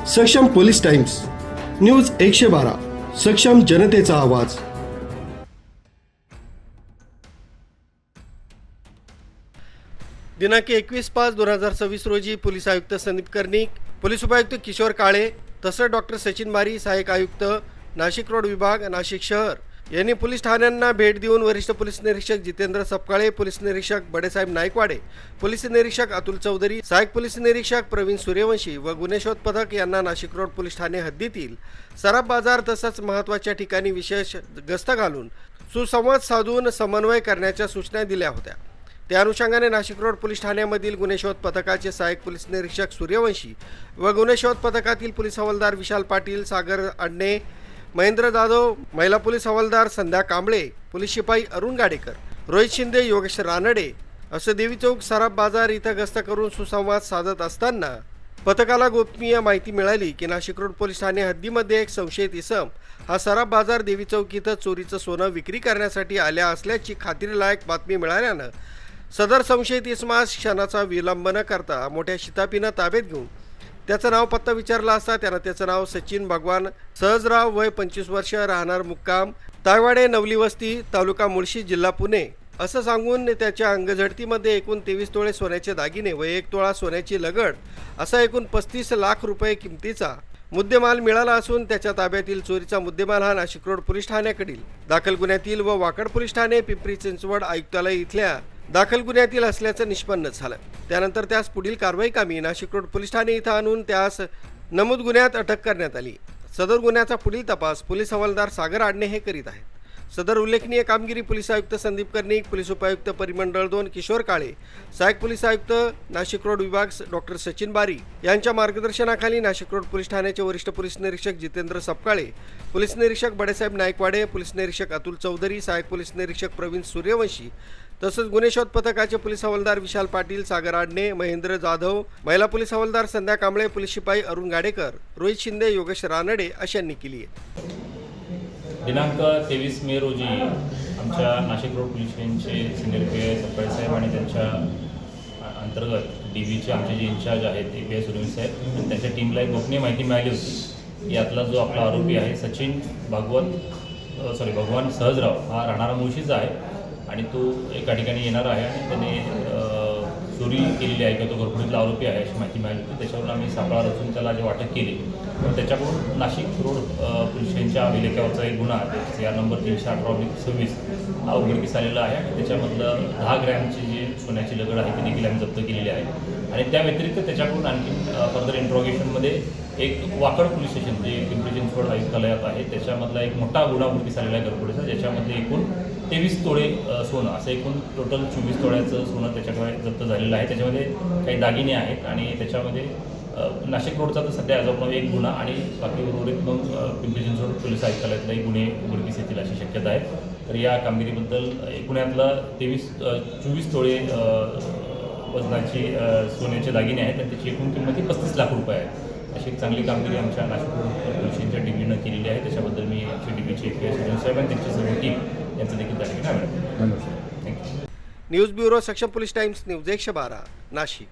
सक्षम police times news 112 सक्षम जनतेचा आवाज। दिनांक 21/5/2026 रोजी पोलीस आयुक्त संदीप कर्णिक, पोलीस उपायुक्त किशोर काळे तसंच डॉक्टर सचिन बारी, सहाय्यक आयुक्त नाशिक रोड विभाग नाशिक शहर यांनी पोलीस ठाण्यांना भेट देऊन वरिष्ठ पोलीस निरीक्षक जितेंद्र सपकाळे, पोलीस निरीक्षक बडेसाहेब नाईकवाडे, पोलीस निरीक्षक अतुल चौधरी, सहाय्यक पोलीस निरीक्षक प्रवीण सूर्यवंशी व गुन्हे शोध पथक यांना नाशिक रोड पोलीस ठाणे हद्दीतील सराफ बाजार तसंच महत्त्वाच्या ठिकाणी विशेष गस्त घालून सुसंवाद साधून समन्वय करण्याच्या सूचना दिल्या होत्या। त्या अनुषंगाने नाशिक रोड पोलीस ठाण्यामधील गुन्हे शोध पथकाचे सहाय्यक पोलीस निरीक्षक सूर्यवंशी व गुन्हे शोध पथकातील पोलीस हवालदार विशाल पाटील, सागर अडणे, महेंद्र जाधव, महिला पोलीस हवालदार संध्या कांबळे, पोलीस शिपाई अरुण गाडेकर, रोहित शिंदे, योगेश रानडे असे देवी चौक सराफ बाजार इथं गस्त करून सुसंवाद साधत असताना पथकाला गोपनीय माहिती मिळाली की नाशिक रोड पोलीस ठाणे हद्दीमध्ये एक संशयित इसम हा सराफ बाजार देवी चौक इथं चोरीचं सोनं विक्री करण्यासाठी आल्या असल्याची खात्रीलायक बातमी मिळाल्यानं सदर संशयित इसमास क्षणाचा विलंब न करता मोठ्या शिताफीनं ताब्यात घेऊन त्याचं नाव पत्ता विचारला असता त्यानं त्याचं नाव सचिन भगवान सहजराव, वय 25 वर्ष, राहणार मुक्काम तायवाडे, नवली वस्ती, तालुका मुळशी, जिल्हा पुणे असं सांगून त्याच्या अंगझडतीमध्ये एकूण 23 तोळे सोन्याचे दागिने व 1 तोळा सोन्याची लगड असा एकूण 35 लाख रुपये किमतीचा मुद्देमाल मिळाला असून त्याच्या ताब्यातील चोरीचा मुद्देमाल हा नाशिक रोड पोलीस ठाण्याकडील दाखल गुन्ह्यातील व वाकड पोलीस ठाणे, पिंपरी चिंचवड आयुक्तालय इथल्या दाखल गुन्ह्यातील असल्याचं निष्पन्न झालं। त्यानंतर त्यास पुढील कारवाई कामी नाशिक रोड पोलीस ठाणे इथं आणून त्यास नमूद गुन्ह्यात अटक करण्यात आली। सदर गुन्ह्याचा पुढील तपास पोलीस हवालदार सागर अडणे हे करीत आहेत। सदर उल्लेखनीय कामगिरी पोलीस आयुक्त संदीप कर्णिक, पोलीस उपायुक्त परिमंडळ 2 किशोर काळे, सहाय्यक पोलीस आयुक्त नाशिक रोड विभाग डॉक्टर सचिन बारी यांच्या मार्गदर्शनाखाली नाशिक रोड पोलीस ठाण्याचे वरिष्ठ पोलीस निरीक्षक जितेंद्र सपकाळे, पोलीस निरीक्षक बडेसाहेब नाईकवाडे, पोलीस निरीक्षक अतुल चौधरी, सहाय्यक पोलीस निरीक्षक प्रवीण सूर्यवंशी तसंच गुन्हे शोध पथकाचे पोलीस हवालदार विशाल पाटील, सागर आडणे, महेंद्र जाधव, महिला पोलीस हवालदार संध्या कांबळे, पोलीस शिपाई अरुण गाडेकर, रोहित शिंदे, योगेश रानडे अशांनी केली आहे। दिनांक 23 मे रोजी आमच्या नाशिक रोड पोलीस स्टेशनचे सिनियर पी आय सपकाळे साहेब आणि त्यांच्या अंतर्गत DBचे आमचे जे इन्चार्ज आहेत ते पी आय सूर्यवंशी साहेब आणि त्यांच्या टीमला एक गोपनीय माहिती मिळाली होती। यातला जो आपला आरोपी आहे सचिन भगवान सहजराव हा राहणारा मुळशीचा आहे आणि तो एका ठिकाणी येणार आहे आणि त्याने चोरी केलेली आहे किंवा तो घरफोडीतला आरोपी आहे अशी माहिती मिळाली होती। त्याच्यावरून आम्ही सापळा रचून त्याला जे वाटप केली तर त्याच्याकडून नाशिक रोड पोलीस स्टेशनच्या अभिलेखावरचा एक गुन्हा आहे या नंबर 318/26 हा उघडकीस आलेला आहे आणि त्याच्यामधलं 10 ग्रॅमची जी सोन्याची लगड आहे ती देखील आम्ही जप्त केलेली आहे आणि त्या व्यतिरिक्त त्याच्याकडून आणखी फर्दर इंट्रोगेशनमध्ये एक वाकड पोलीस स्टेशन जे पिंपरी चिंचवड आयुक्तालयात आहे त्याच्यामधला एक मोठा गुन्हा उघडकीस आलेला आहे घरफोडीचा, ज्याच्यामध्ये एकूण 23 तोळे सोनं असं एकूण टोटल 24 तोळ्याचं सोनं त्याच्याकडे जप्त झालेलं आहे। त्याच्यामध्ये काही दागिने आहेत आणि त्याच्यामध्ये नाशिक रोडचा तर सध्या अजून एक गुन्हा आणि बाकी उर्वरित मग पिंपरी चिंचवड पोलीस आयुक्तालयातलाही गुन्हे उघडकीस येतील अशी शक्यता आहे। तर या कामगिरीबद्दल एकूणातला 24 तोळे वजनाची सोन्याचे दागिने आहेत आणि त्याची एकूण किंमत 35 लाख रुपये आहे। अशी एक चांगली कामगिरी आमच्या नाशिक रोड पोलीस स्टेशनच्या DBनं केलेली आहे। त्याच्याबद्दल मी आमच्या DBचे पी आय सूर्यवंशी साहेब आणि त्यांची सर्व टीम यांचं देखील त्या ठिकाणी आभार मानतो। थँक्यू। न्यूज ब्युरो सक्षम पोलीस टाइम्स न्यूज 112 नाशिक।